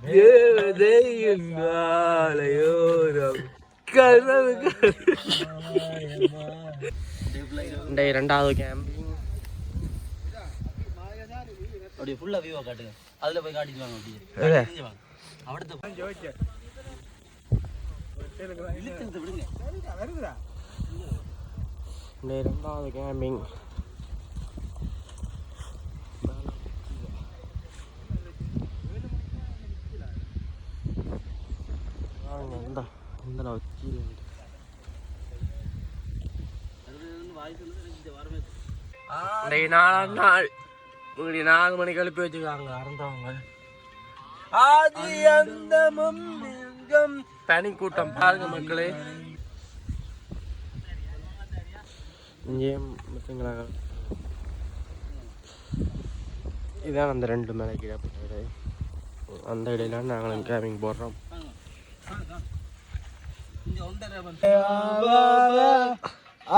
தேவதையின் ஆலயோரம் இரண்டாவது கேம்பிங் அப்படியே ஃபுல்லா வியூவா காட்டுங்க. அதுல போய் காட்டிட்டு வாங்க. அப்படியே அவடத்த இரண்டாவது கேம்பிங் நாலாம் நாள் 4 மணிக்கு எழுப்பி வச்சுக்காங்க அறந்தவங்க. ஆதி அந்தமும் பனி கூட்டம் பாருங்க மக்களே. இதான் அந்த 2 மலை கீழே போயிடு. அந்த இடையில நாங்களும் கேம்பிங் போடுறோம்.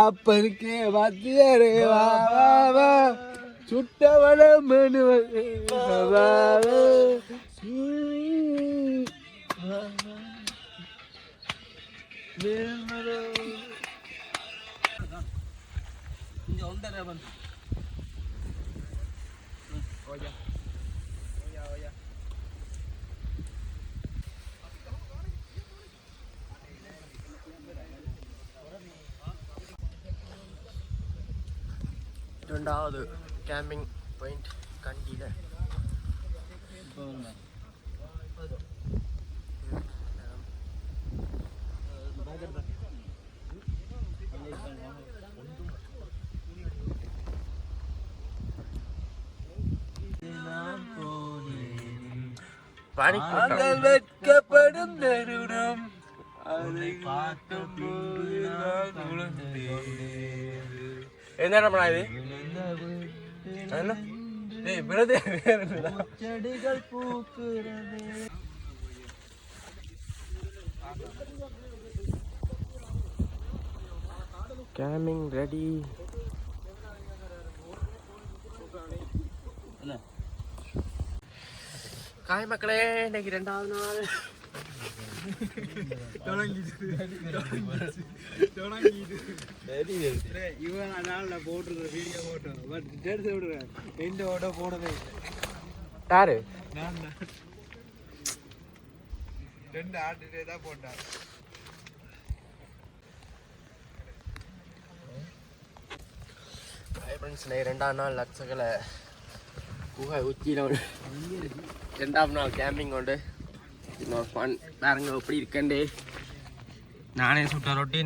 அப்பனுக்கே வாத்தியாரே வா சுட்டவள இரண்டாவது கேம்பிங் பாயிண்ட் கண்டியில. வெட்கப்படும் தருணம் என்ன பண்ணா இது செடிகள் பூக்குறது. Gaming ready. காய் மக்களே, இன்னைக்கு 2வது நாள். இவன் நாள் போட்டுருக்க வீடியோ போட்டோ பட் எடுத்து விடுறேன். எந்த ஓட்டோ போடவே யாரு 2 ஆட்டுட்டே தான் போட்டார். ஃப்ரெண்ட்ஸ், 2ஆம் நாள் லட்சங்களை குகை உச்சியில் 2ஆம் நாள் கேம்பிங் கொண்டு இன்னொரு ஃபன் பாருங்க எப்படி இருக்கண்டே. நானே சுட்ட ரொட்டி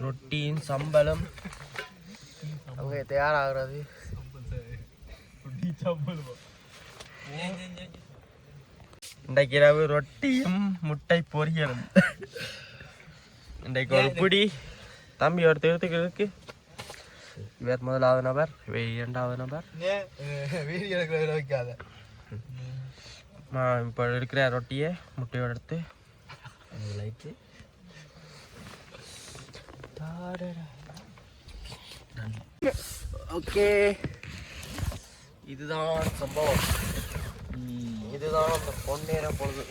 ரொட்டியின் சம்பளம் அங்கே தயாராகிறது. இன்றைக்கு இரவு ரொட்டியும் முட்டை பொரியலும். இன்றைக்கு ஒரு பிடி தம்பி ஒரு திருத்துக்கு. இவர் 1வது நபர், இவர் 2வது நபர். இப்போ இருக்கிற ரொட்டியை முட்டையோட எடுத்து லைட்டு. ஓகே, இதுதான் சம்பவம். இதுதான் அந்த பொன்னேற பொழுது.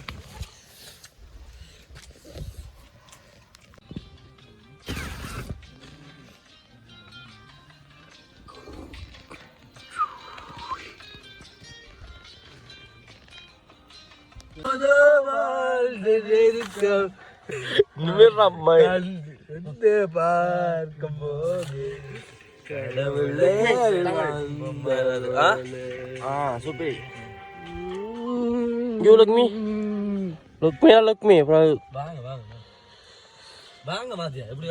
பார்க்கும்போது கடவுளே super. You look me. Look me, bro. வாங்க வாங்க வாங்க வாங்க. எப்படி